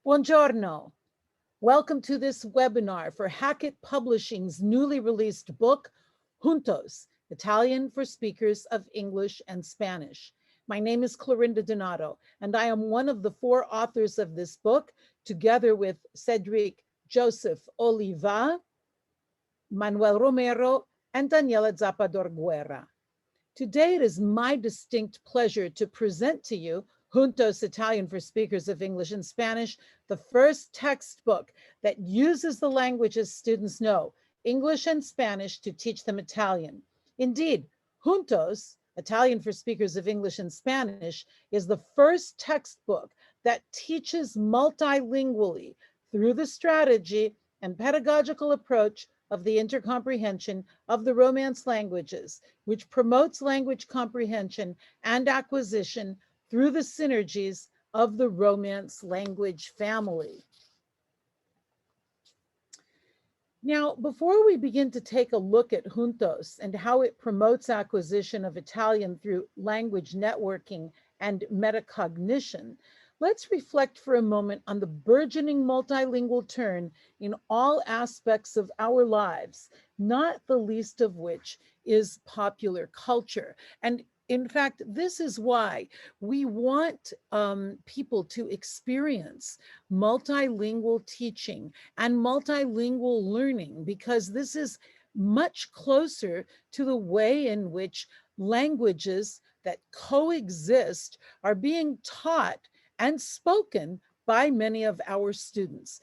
Buongiorno. Welcome to this webinar for Hackett Publishing's newly released book, Juntos, Italian for Speakers of English and Spanish. My name is Clorinda Donato, and I am one of the four authors of this book, together with Cedric Joseph Oliva, Manuel Romero, and Daniela Zapador Guerra. Today, it is my distinct pleasure to present to you Juntos, Italian for Speakers of English and Spanish, the first textbook that uses the languages students know, English and Spanish, to teach them Italian. Indeed, Juntos, Italian for Speakers of English and Spanish, is the first textbook that teaches multilingually through the strategy and pedagogical approach of the intercomprehension of the Romance languages, which promotes language comprehension and acquisition through the synergies of the Romance language family. Now, before we begin to take a look at Juntos and how it promotes acquisition of Italian through language networking and metacognition, let's reflect for a moment on the burgeoning multilingual turn in all aspects of our lives, not the least of which is popular culture. And in fact, this is why we want people to experience multilingual teaching and multilingual learning, because this is much closer to the way in which languages that coexist are being taught and spoken by many of our students.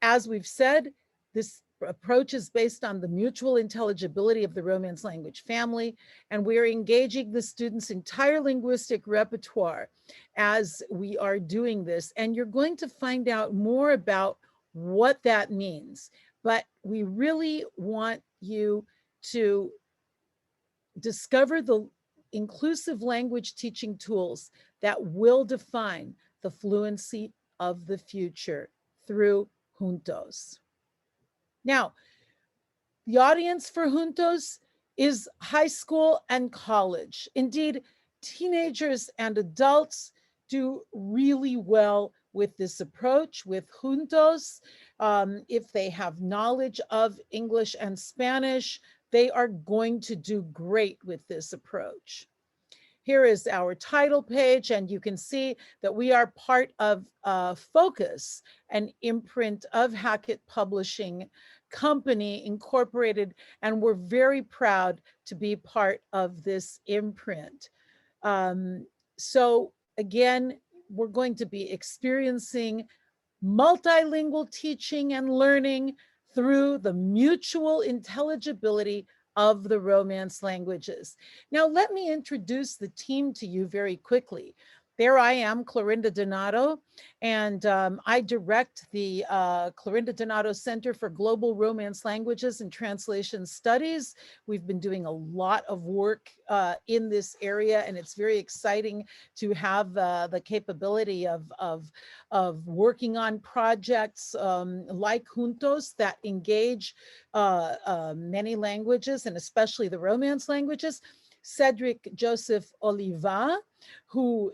As we've said, this approach is based on the mutual intelligibility of the Romance language family, and we're engaging the students' entire linguistic repertoire as we are doing this. And you're going to find out more about what that means. But we really want you to discover the inclusive language teaching tools that will define the fluency of the future through Juntos. Now, the audience for Juntos is high school and college. Indeed, teenagers and adults do really well with this approach, with Juntos. If they have knowledge of English and Spanish, they are going to do great with this approach. Here is our title page, and you can see that we are part of Focus, an imprint of Hackett Publishing Company Incorporated, and we're very proud to be part of this imprint. So again, we're going to be experiencing multilingual teaching and learning through the mutual intelligibility of the Romance languages. Now, let me introduce the team to you very quickly. There I am, Clorinda Donato, and I direct the Clorinda Donato Center for Global Romance Languages and Translation Studies. We've been doing a lot of work in this area, and it's very exciting to have the capability of working on projects like Juntos that engage many languages, and especially the Romance languages. Cedric Joseph Oliva, who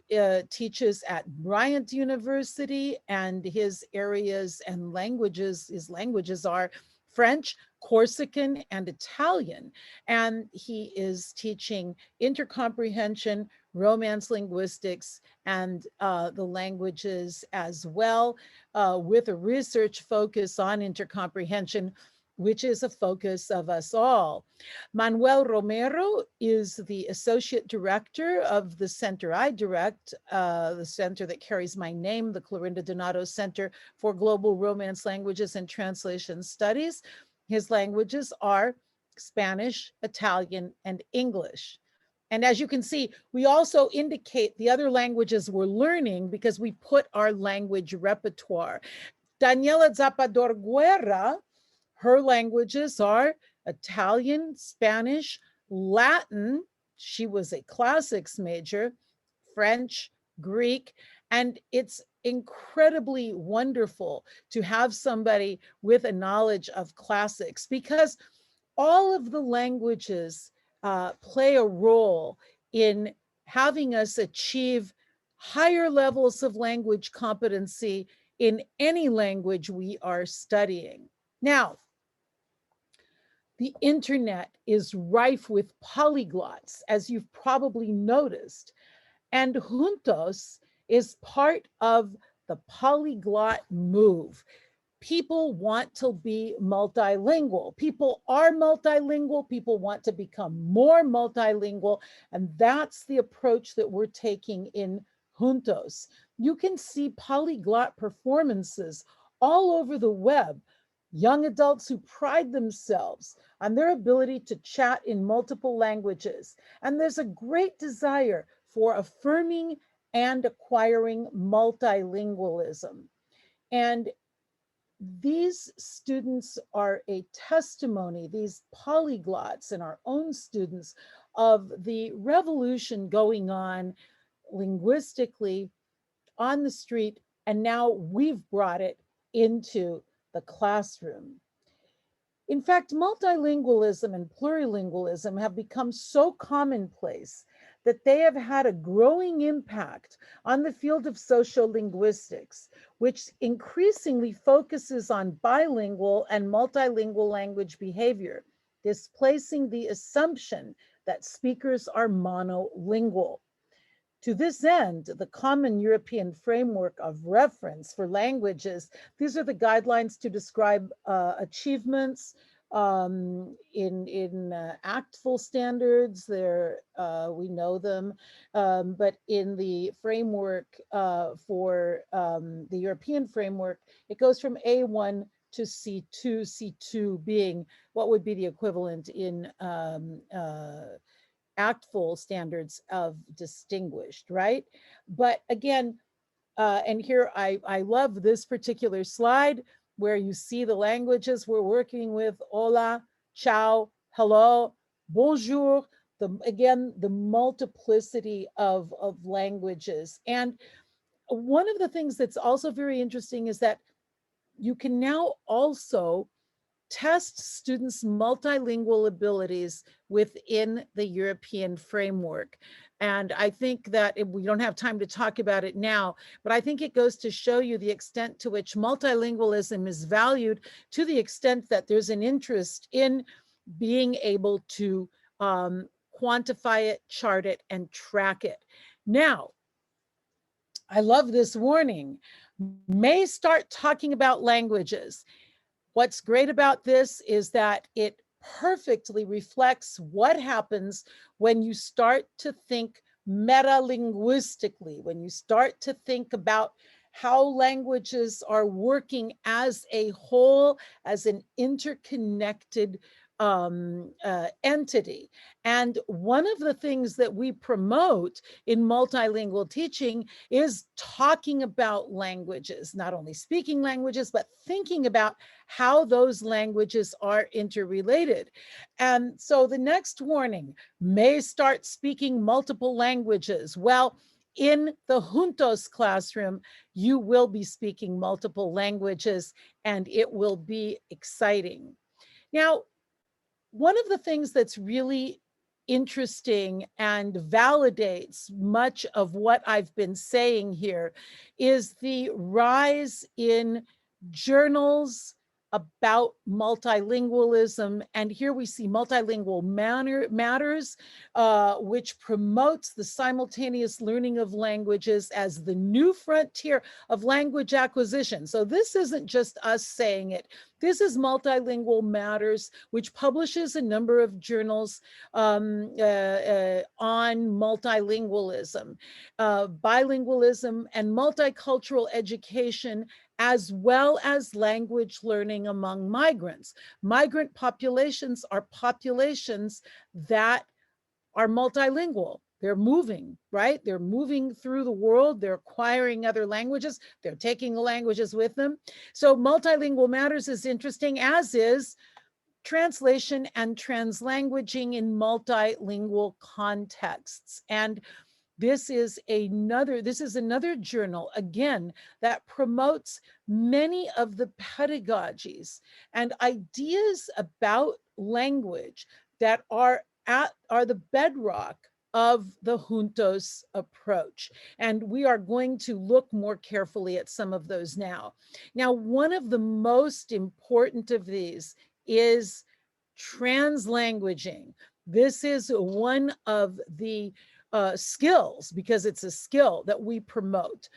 teaches at Bryant University, and his areas and languages, his languages are French, Corsican, and Italian. And he is teaching intercomprehension, Romance linguistics, and the languages as well, with a research focus on intercomprehension, which is a focus of us all. Manuel Romero is the associate director of the center I direct, the center that carries my name, the Clorinda Donato Center for Global Romance Languages and Translation Studies. His languages are Spanish, Italian, and English. And as you can see, we also indicate the other languages we're learning because we put our language repertoire. Daniela Zapador Guerra, her languages are Italian, Spanish, Latin. She was a classics major, French, Greek, and it's incredibly wonderful to have somebody with a knowledge of classics, because all of the languages play a role in having us achieve higher levels of language competency in any language we are studying. Now, the internet is rife with polyglots, as you've probably noticed, and Juntos is part of the polyglot move. People want to be multilingual. People are multilingual. People want to become more multilingual. And that's the approach that we're taking in Juntos. You can see polyglot performances all over the web. Young adults who pride themselves on their ability to chat in multiple languages. And there's a great desire for affirming and acquiring multilingualism. And these students are a testimony, these polyglots and our own students, of the revolution going on linguistically on the street, and now we've brought it into the classroom. In fact, multilingualism and plurilingualism have become so commonplace that they have had a growing impact on the field of social linguistics, which increasingly focuses on bilingual and multilingual language behavior, displacing the assumption that speakers are monolingual. To this end, the Common European Framework of Reference for Languages, these are the guidelines to describe achievements in actful standards. We know them, but in the framework for the European framework, it goes from A1 to C2, C2 being what would be the equivalent in actful standards of distinguished, right? But again, and here I love this particular slide where you see the languages we're working with: hola, ciao, hello, bonjour, again, the multiplicity of languages. And one of the things that's also very interesting is that you can now also test students' multilingual abilities within the European framework. And I think that we don't have time to talk about it now, but I think it goes to show you the extent to which multilingualism is valued, to the extent that there's an interest in being able to quantify it, chart it, and track it. Now, I love this warning. May start talking about languages. What's great about this is that it perfectly reflects what happens when you start to think metalinguistically, when you start to think about how languages are working as a whole, as an interconnected entity. And one of the things that we promote in multilingual teaching is talking about languages, not only speaking languages, but thinking about how those languages are interrelated. And so the next warning: may start speaking multiple languages. Well, in the Juntos classroom, you will be speaking multiple languages, and it will be exciting. Now, one of the things that's really interesting and validates much of what I've been saying here is the rise in journals about multilingualism. And here we see Multilingual Matters, which promotes the simultaneous learning of languages as the new frontier of language acquisition. So this isn't just us saying it. This is Multilingual Matters, which publishes a number of journals on multilingualism, bilingualism, and multicultural education, as well as language learning among migrants. Migrant populations are populations that are multilingual. They're moving, right? They're moving through the world. They're acquiring other languages. They're taking the languages with them. So Multilingual Matters is interesting, as is translation and translanguaging in multilingual contexts. And this is another journal, again, that promotes many of the pedagogies and ideas about language that are the bedrock of the Juntos approach. And we are going to look more carefully at some of those now. Now, one of the most important of these is translanguaging. This is one of the skills, because it's a skill that we promote.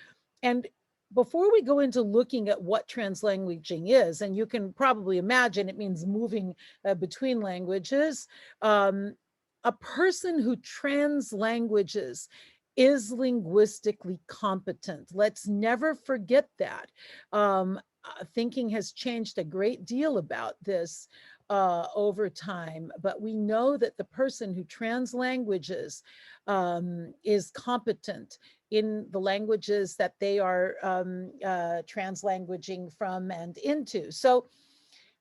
And before we go into looking at what translanguaging is, and you can probably imagine it means moving between languages, a person who translanguages is linguistically competent. Let's never forget that. Thinking has changed a great deal about this over time, but we know that the person who translanguages is competent in the languages that they are translanguaging from and into. So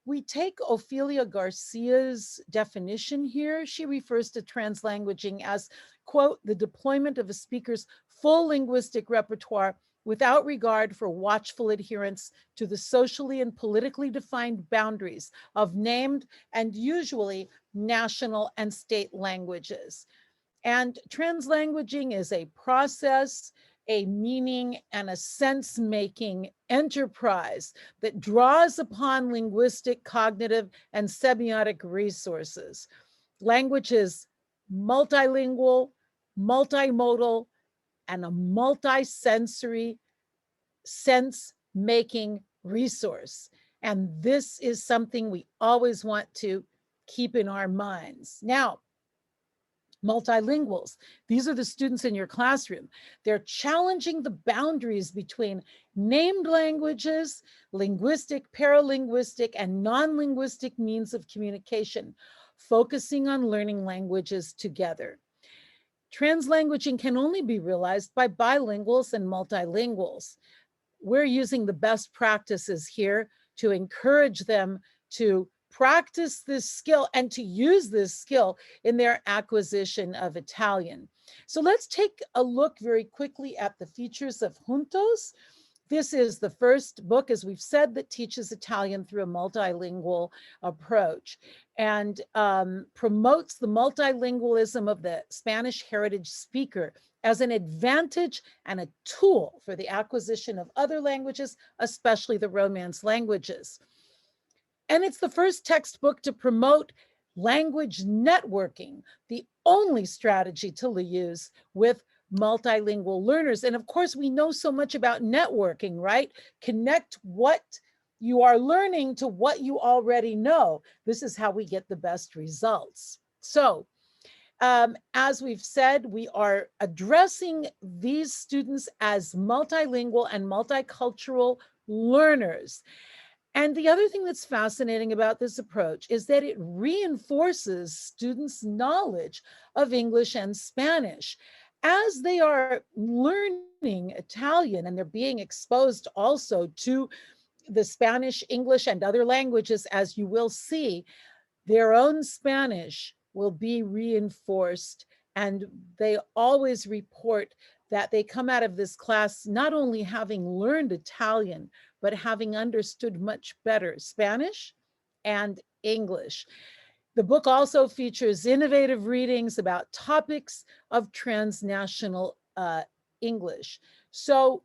we take Ophelia Garcia's definition here. She refers to translanguaging as, quote, the deployment of a speaker's full linguistic repertoire without regard for watchful adherence to the socially and politically defined boundaries of named and usually national and state languages. And translanguaging is a process, a meaning, and a sense-making enterprise that draws upon linguistic, cognitive, and semiotic resources. Language is multilingual, multimodal, and a multi-sensory sense-making resource. And this is something we always want to keep in our minds. Now, multilinguals. These are the students in your classroom. They're challenging the boundaries between named languages, linguistic, paralinguistic, and non-linguistic means of communication, focusing on learning languages together. Translanguaging can only be realized by bilinguals and multilinguals. We're using the best practices here to encourage them to practice this skill and to use this skill in their acquisition of Italian. So let's take a look very quickly at the features of Juntos. This is the first book, as we've said, that teaches Italian through a multilingual approach and promotes the multilingualism of the Spanish heritage speaker as an advantage and a tool for the acquisition of other languages, especially the Romance languages. And it's the first textbook to promote language networking, the only strategy to use with multilingual learners. And of course, we know so much about networking, right? Connect what you are learning to what you already know. This is how we get the best results. So, as we've said, we are addressing these students as multilingual and multicultural learners. And the other thing that's fascinating about this approach is that it reinforces students' knowledge of English and Spanish. As they are learning Italian and they're being exposed also to the Spanish, English, and other languages, as you will see, their own Spanish will be reinforced. And they always report that they come out of this class not only having learned Italian, but having understood much better Spanish and English. The book also features innovative readings about topics of transnational English. So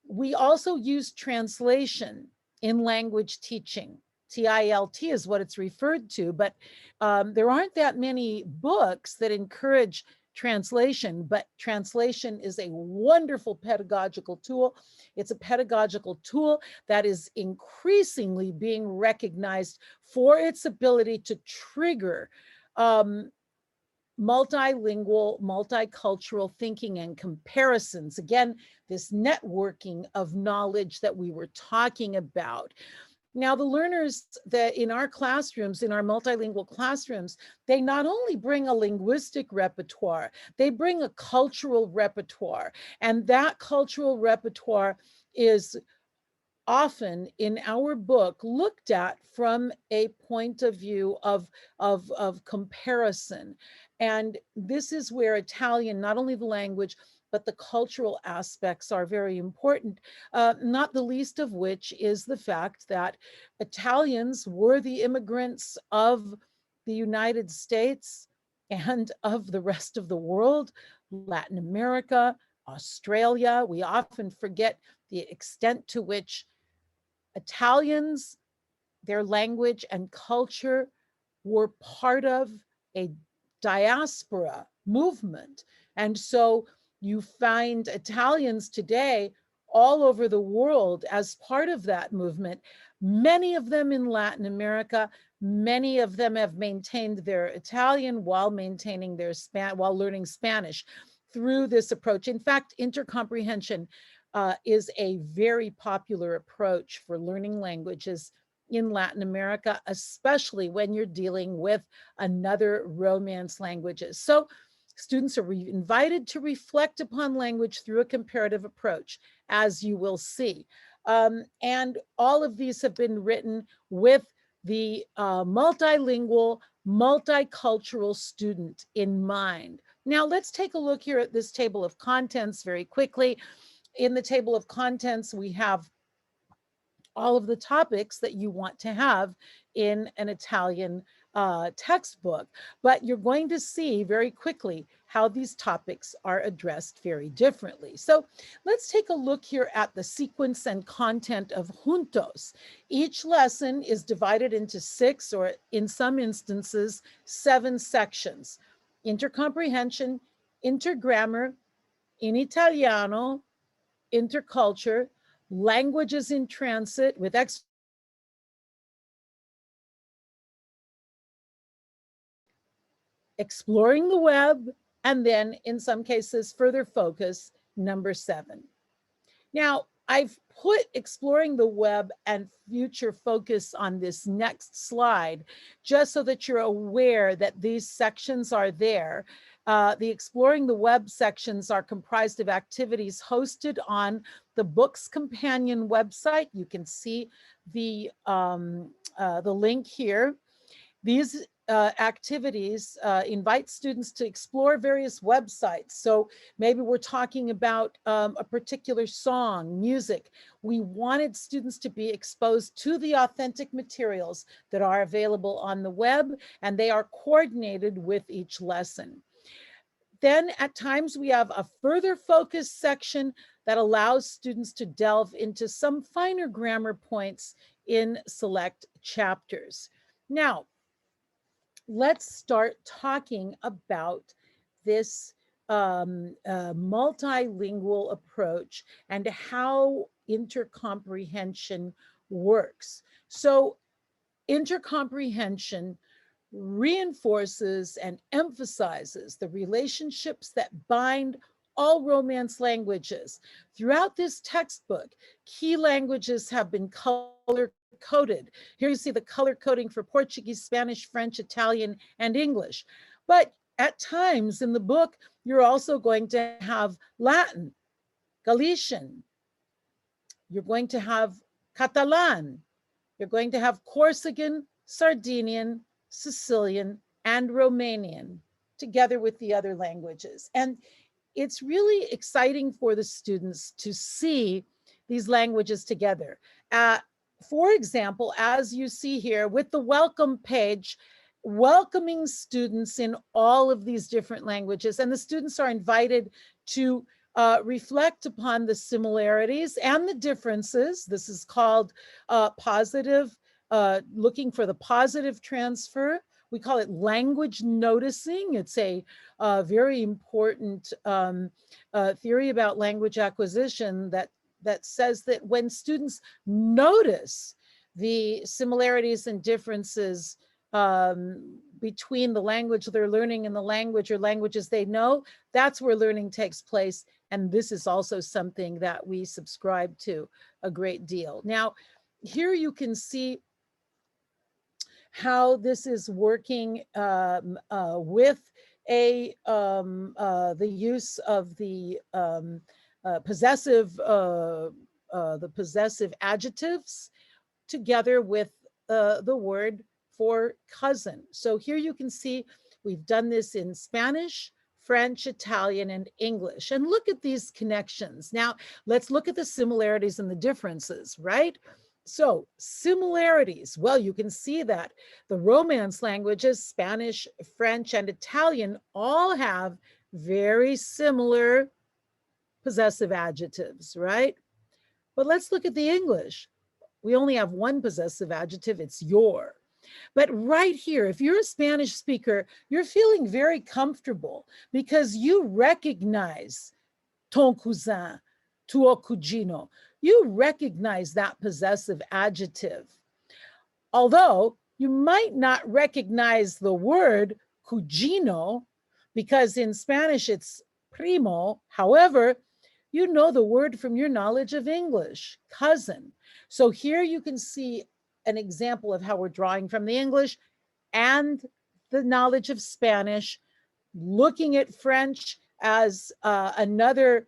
we also use translation in language teaching. TILT is what it's referred to, but there aren't that many books that encourage translation, but translation is a wonderful pedagogical tool. It's a pedagogical tool that is increasingly being recognized for its ability to trigger multilingual, multicultural thinking and comparisons. Again, this networking of knowledge that we were talking about. Now, the learners that in our classrooms, in our multilingual classrooms, they not only bring a linguistic repertoire, they bring a cultural repertoire. And that cultural repertoire is often in our book looked at from a point of view of comparison. And this is where Italian, not only the language, but the cultural aspects are very important, not the least of which is the fact that Italians were the immigrants of the United States and of the rest of the world, Latin America, Australia. We often forget the extent to which Italians, their language and culture, were part of a diaspora movement. And so you find Italians today all over the world as part of that movement. Many of them in Latin America, many of them have maintained their Italian while maintaining their while learning Spanish through this approach. In fact, intercomprehension is a very popular approach for learning languages in Latin America, especially when you're dealing with another Romance languages. So students are invited to reflect upon language through a comparative approach, as you will see. And all of these have been written with the multilingual, multicultural student in mind. Now let's take a look here at this table of contents very quickly. In the table of contents, we have all of the topics that you want to have in an Italian textbook, but you're going to see very quickly how these topics are addressed very differently. So let's take a look here at the sequence and content of Juntos. Each lesson is divided into 6, or in some instances, 7 sections: intercomprehension, intergrammar, in Italiano, interculture, languages in transit with exploring the web, and then in some cases further focus, number 7. Now, I've put exploring the web and future focus on this next slide, just so that you're aware that these sections are there. The exploring the web sections are comprised of activities hosted on the Books Companion website. You can see the link here. These activities invite students to explore various websites. So maybe we're talking about a particular song, music. We wanted students to be exposed to the authentic materials that are available on the web, and they are coordinated with each lesson. Then at times we have a further focus section that allows students to delve into some finer grammar points in select chapters. Now, let's start talking about this multilingual approach and how intercomprehension works. So intercomprehension reinforces and emphasizes the relationships that bind all Romance languages. Throughout this textbook, key languages have been color coded. Here you see the color coding for Portuguese, Spanish, French, Italian, and English. But at times in the book, you're also going to have Latin, Galician, you're going to have Catalan, you're going to have Corsican, Sardinian, Sicilian, and Romanian, together with the other languages. And it's really exciting for the students to see these languages together. For example, as you see here with the welcome page, welcoming students in all of these different languages, and the students are invited to reflect upon the similarities and the differences. This is called positive, looking for the positive transfer. We call it language noticing. It's a very important theory about language acquisition that says that when students notice the similarities and differences between the language they're learning and the language or languages they know, that's where learning takes place. And this is also something that we subscribe to a great deal. Now, here you can see how this is working with the use of the possessive adjectives together with the word for cousin. So here you can see we've done this in Spanish, French, Italian, and English. And look at these connections. Now, let's look at the similarities and the differences, right? So similarities, well, you can see that the Romance languages, Spanish, French, and Italian, all have very similar possessive adjectives, right? But let's look at the English. We only have one possessive adjective, it's your. But right here, if you're a Spanish speaker, you're feeling very comfortable because you recognize ton cousin, tuo cugino. You recognize that possessive adjective. Although you might not recognize the word cugino because in Spanish it's primo. However, you know the word from your knowledge of English, cousin. So here you can see an example of how we're drawing from the English and the knowledge of Spanish, looking at French as another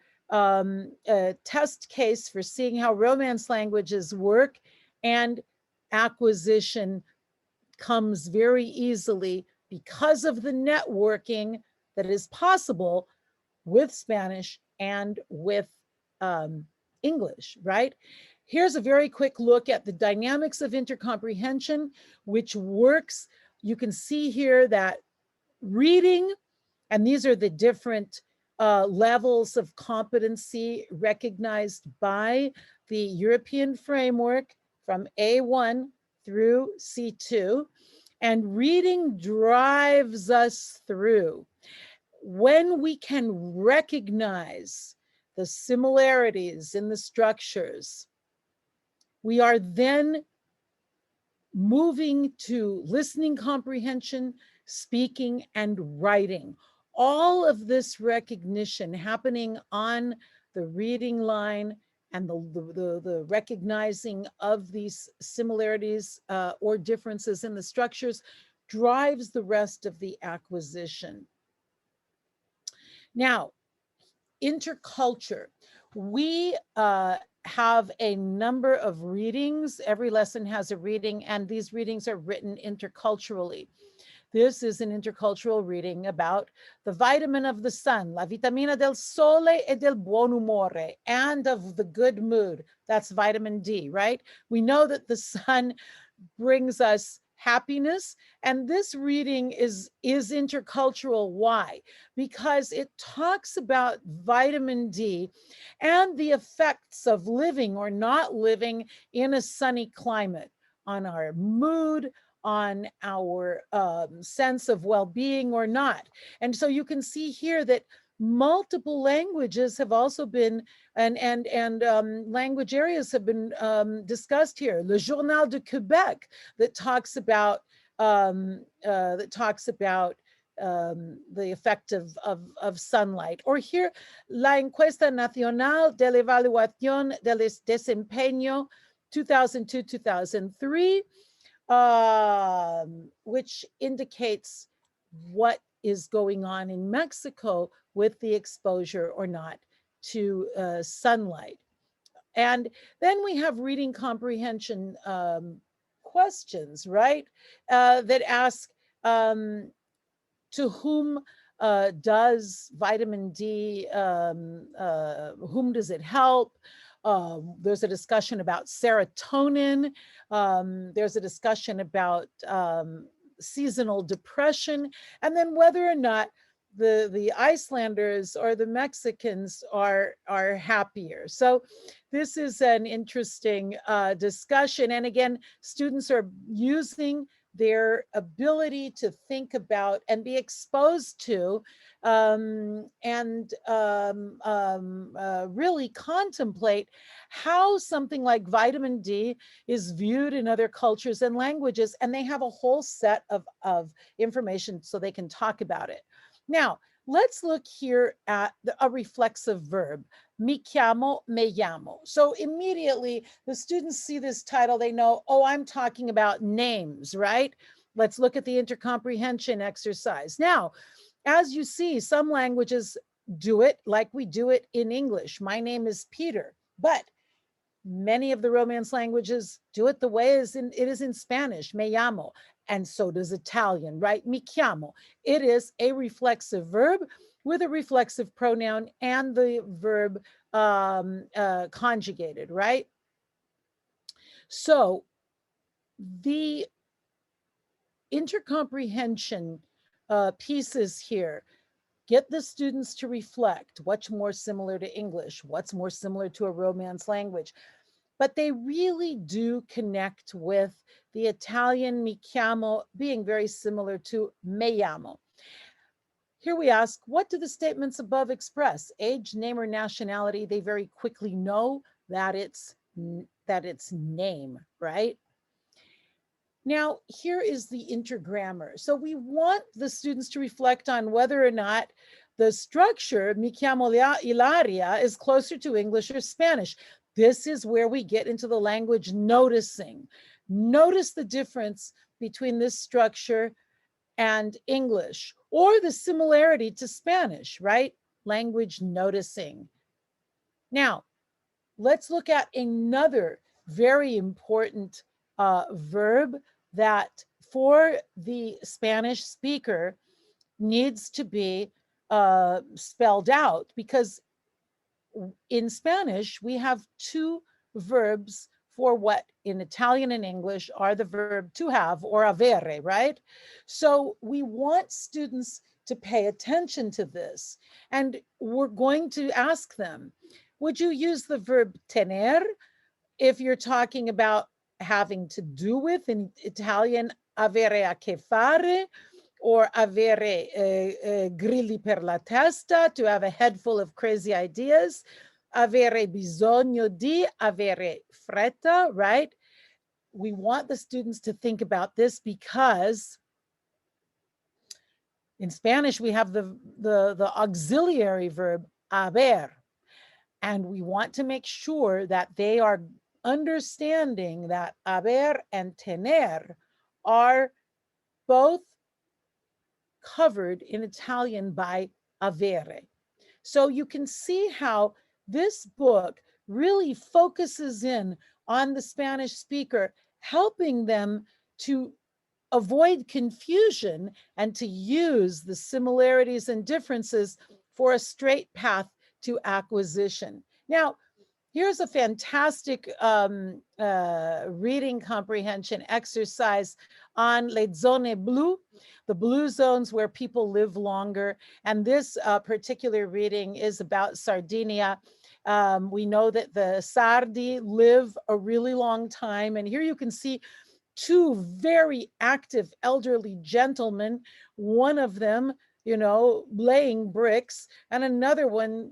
test case for seeing how Romance languages work, and acquisition comes very easily because of the networking that is possible with Spanish and with English, right? Here's a very quick look at the dynamics of intercomprehension, which works. You can see here that reading, and these are the different levels of competency recognized by the European framework from A1 through C2. And reading drives us through. When we can recognize the similarities in the structures, we are then moving to listening comprehension, speaking, and writing. All of this recognition happening on the reading line and the recognizing of these similarities or differences in the structures drives the rest of the acquisition. Now, interculture. We have a number of readings. Every lesson has a reading, and these readings are written interculturally. This is an intercultural reading about the vitamin of the sun, la vitamina del sole e del buon umore, and of the good mood. That's vitamin D, right? We know that the sun brings us happiness. And this reading is intercultural. Why? Because it talks about vitamin D and the effects of living or not living in a sunny climate on our mood, on our sense of well-being or not. And so you can see here that multiple languages have also been, and language areas have been discussed here. Le Journal de Québec that talks about the effect of sunlight. Or here, La Encuesta Nacional de la Evaluación del Desempeño 2002-2003, which indicates what is going on in Mexico with the exposure or not to sunlight. And then we have reading comprehension questions, right? That ask, to whom does vitamin D, whom does it help? There's a discussion about serotonin. There's a discussion about seasonal depression, and then whether or not the Icelanders or the Mexicans are happier. So this is an interesting discussion. And again, students are using their ability to think about and be exposed to really contemplate how something like vitamin D is viewed in other cultures and languages, and they have a whole set of information so they can talk about it. Now, let's look here at a reflexive verb, mi chiamo, me llamo. So immediately the students see this title, they know, oh, I'm talking about names, right? Let's look at the intercomprehension exercise. Now, as you see, some languages do it like we do it in English. My name is Peter, but many of the Romance languages do it the way it is in Spanish, me llamo, and so does Italian, right? Mi chiamo. It is a reflexive verb with a reflexive pronoun and the verb conjugated, right? So the intercomprehension pieces here get the students to reflect what's more similar to English, what's more similar to a Romance language. But they really do connect with the Italian mi chiamo being very similar to me llamo. Here we ask, what do the statements above express? Age, name, or nationality? They very quickly know that it's name, right? Now, here is the intergrammar. So we want the students to reflect on whether or not the structure, mi chiamo Ilaria, is closer to English or Spanish. This is where we get into the language noticing. Notice the difference between this structure and English, or the similarity to Spanish, right? Language noticing. Now, let's look at another very important verb that for the Spanish speaker needs to be spelled out, because in Spanish we have two verbs for what in Italian and English are the verb to have or avere, right? So we want students to pay attention to this. And we're going to ask them, would you use the verb tener if you're talking about having to do with, in Italian, avere a che fare, or avere grilli per la testa, to have a head full of crazy ideas, avere bisogno di, avere fretta, right? We want the students to think about this because in Spanish we have the auxiliary verb haber, and we want to make sure that they are understanding that haber and tener are both covered in Italian by avere. So you can see how this book really focuses in on the Spanish speaker, helping them to avoid confusion and to use the similarities and differences for a straight path to acquisition. Now, here's a fantastic reading comprehension exercise on le zone blu, the blue zones where people live longer. And this particular reading is about Sardinia. We know that the Sardi live a really long time. And here you can see two very active elderly gentlemen, one of them, laying bricks, and another one,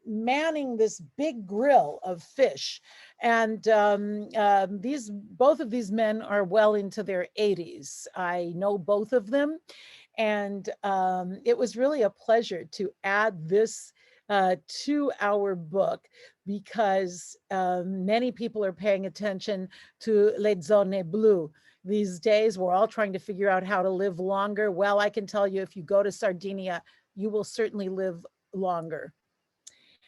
manning this big grill of fish. And both of these men are well into their 80s. I know both of them. And it was really a pleasure to add this to our book, because many people are paying attention to les zones bleues. These days, we're all trying to figure out how to live longer. Well, I can tell you, if you go to Sardinia, you will certainly live longer.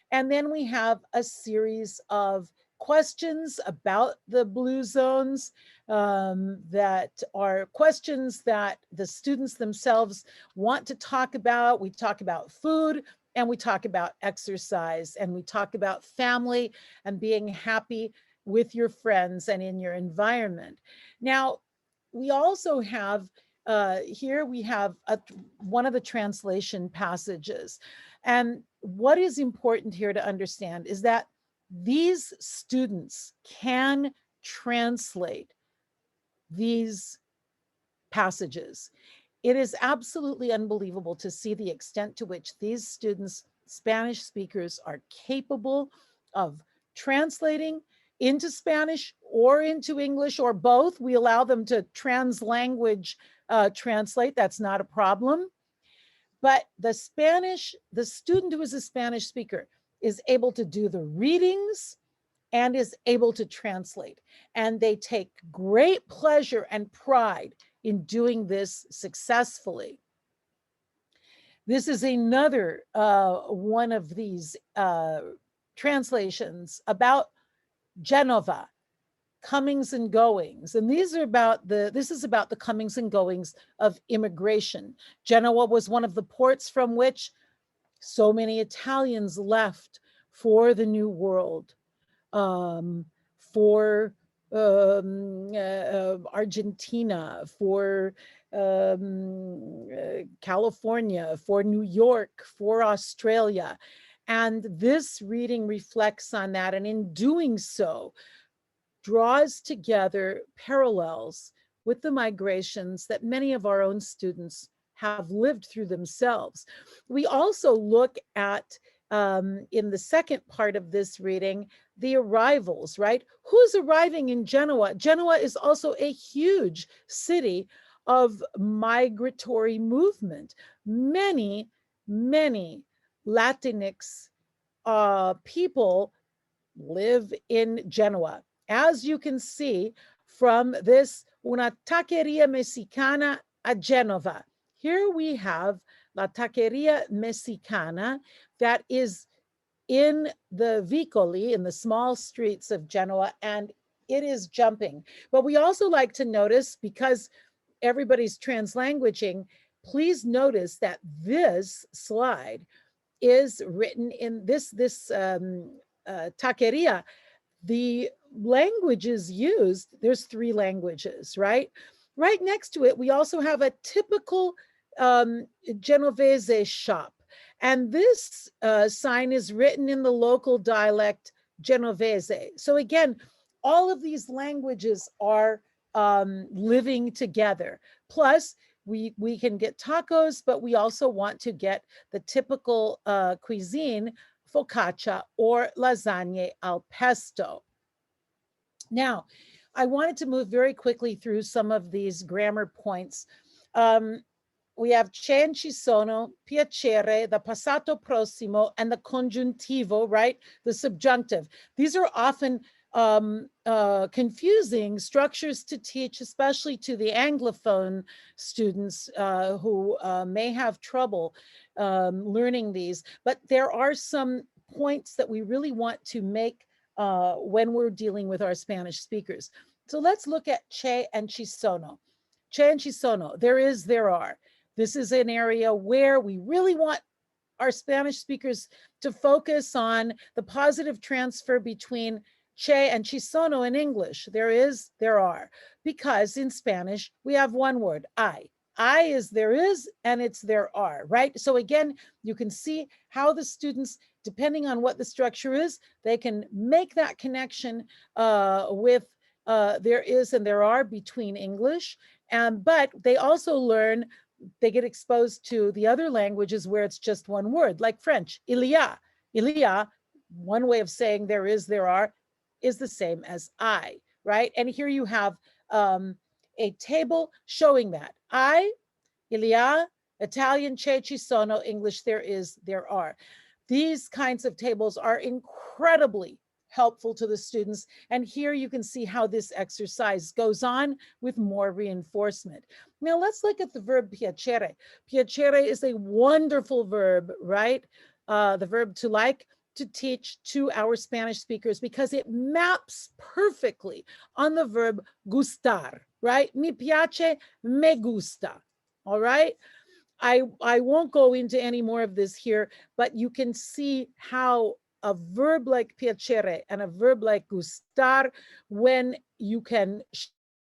And then we have a series of questions about the blue zones that are questions that the students themselves want to talk about. We talk about food, and we talk about exercise, and we talk about family and being happy with your friends and in your environment. Now, we also have here we have one of the translation passages. And what is important here to understand is that these students can translate these passages. It is absolutely unbelievable to see the extent to which these students, Spanish speakers, are capable of translating into Spanish or into English or both. We allow them to translanguage translate. That's not a problem. But the student who is a Spanish speaker is able to do the readings and is able to translate. And they take great pleasure and pride in doing this successfully. This is another one of these translations about Genova, comings and goings. And this is about the comings and goings of immigration. Genoa was one of the ports from which so many Italians left for the New World, for Argentina, for California, for New York, for Australia. And this reading reflects on that. And in doing so, draws together parallels with the migrations that many of our own students have lived through themselves. We also look at, in the second part of this reading, the arrivals, right? Who's arriving in Genoa? Genoa is also a huge city of migratory movement. Many, many Latinx people live in Genoa. As you can see from this, una taqueria mexicana a Genova. Here we have La Taqueria Mexicana that is in the Vicoli, in the small streets of Genoa, and it is jumping. But we also like to notice, because everybody's translanguaging, please notice that this slide is written in this taqueria. The languages used, there's 3 languages, right? Right next to it, we also have a typical Genovese shop. And this sign is written in the local dialect Genovese. So again, all of these languages are living together. Plus, we can get tacos, but we also want to get the typical cuisine, focaccia or lasagne al pesto. Now, I wanted to move very quickly through some of these grammar points. Um, we have c'è and ci sono, piacere, the passato prossimo, and the congiuntivo, right? The subjunctive. These are often confusing structures to teach, especially to the Anglophone students who may have trouble learning these. But there are some points that we really want to make when we're dealing with our Spanish speakers. So let's look at c'è and ci sono. C'è and ci sono, there is, there are. This is an area where we really want our Spanish speakers to focus on the positive transfer between c'è and ci sono in English. There is, there are. Because in Spanish, we have one word, I. I is there is, and it's there are, right? So again, you can see how the students, depending on what the structure is, they can make that connection with there is and there are between English. But they also learn, they get exposed to the other languages where it's just one word, like French, il y a. Il y a, one way of saying there is, there are, is the same as I, right? And here you have a table showing that. I, il y a, Italian, c'è, ci sono, English, there is, there are. These kinds of tables are incredibly helpful to the students. And here you can see how this exercise goes on with more reinforcement. Now let's look at the verb piacere. Piacere is a wonderful verb, right? The verb to like, to teach to our Spanish speakers because it maps perfectly on the verb gustar, right? Mi piace, me gusta, all right? I won't go into any more of this here, but you can see how a verb like piacere and a verb like gustar, when you can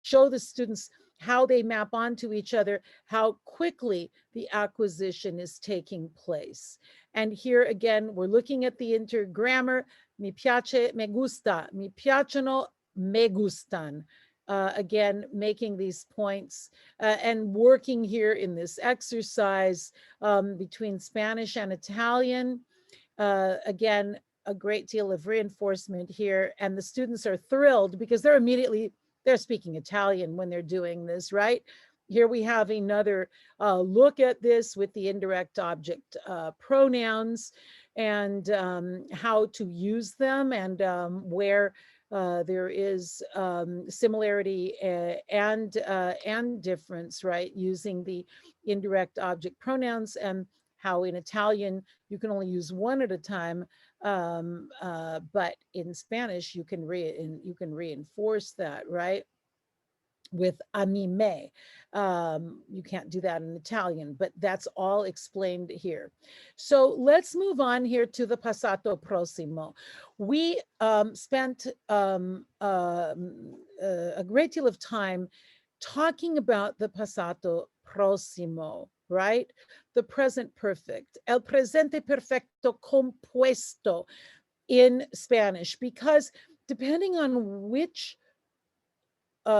show the students how they map onto each other, how quickly the acquisition is taking place. And here again, we're looking at the intergrammar, mi piace, me gusta, mi piacciono, me gustan. Again, making these points and working here in this exercise between Spanish and Italian. Again, a great deal of reinforcement here, and the students are thrilled because they're speaking Italian when they're doing this, right? Here we have another look at this with the indirect object pronouns and how to use them, and where there is similarity and difference, right? Using the indirect object pronouns, and how in Italian you can only use one at a time, but in Spanish you can reinforce that, right? with anime. You can't do that in Italian, but that's all explained here. So let's move on here to the passato prossimo. We spent a great deal of time talking about the passato prossimo, right? The present perfect, el presente perfecto compuesto in Spanish, because depending on which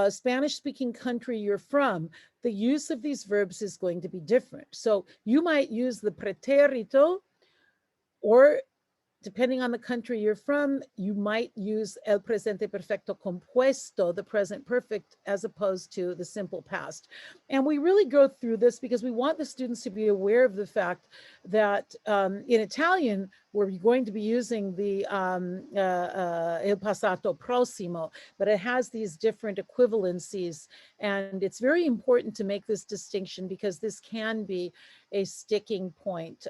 Spanish speaking country you're from, the use of these verbs is going to be different. So you might use the preterito, or depending on the country you're from, you might use el presente perfecto compuesto, the present perfect, as opposed to the simple past. And we really go through this because we want the students to be aware of the fact that in Italian, we're going to be using the il passato prossimo, but it has these different equivalencies. And it's very important to make this distinction because this can be a sticking point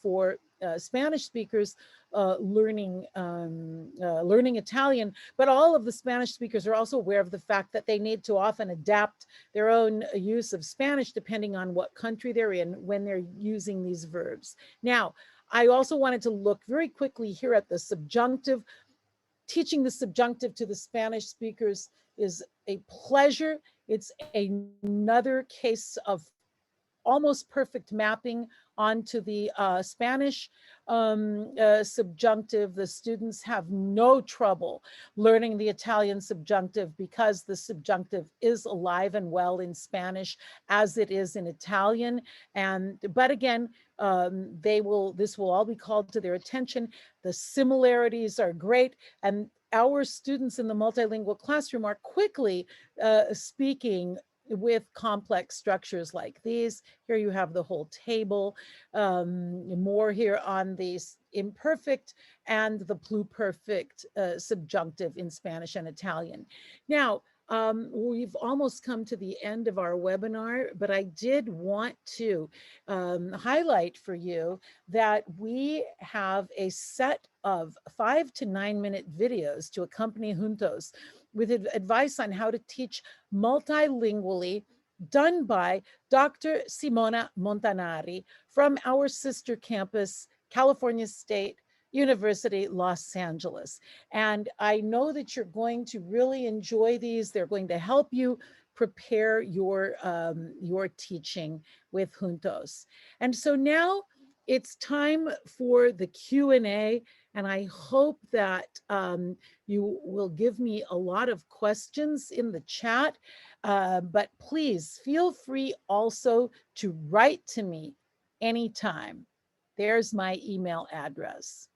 for Spanish speakers learning Italian, but all of the Spanish speakers are also aware of the fact that they need to often adapt their own use of Spanish depending on what country they're in when they're using these verbs. Now, I also wanted to look very quickly here at the subjunctive. Teaching the subjunctive to the Spanish speakers is a pleasure. It's another case of almost perfect mapping onto the Spanish subjunctive. The students have no trouble learning the Italian subjunctive because the subjunctive is alive and well in Spanish as it is in Italian. But again, this will all be called to their attention. The similarities are great, and our students in the multilingual classroom are quickly speaking with complex structures like these. Here you have the whole table, more here on these imperfect and the pluperfect subjunctive in Spanish and Italian. Now, we've almost come to the end of our webinar, but I did want to highlight for you that we have a set of 5 to 9 minute videos to accompany Juntos with advice on how to teach multilingually, done by Dr. Simona Montanari from our sister campus, California State University, Los Angeles. And I know that you're going to really enjoy these. They're going to help you prepare your teaching with Juntos. And so now it's time for the Q&A, and I hope that you will give me a lot of questions in the chat, but please feel free also to write to me anytime. There's my email address.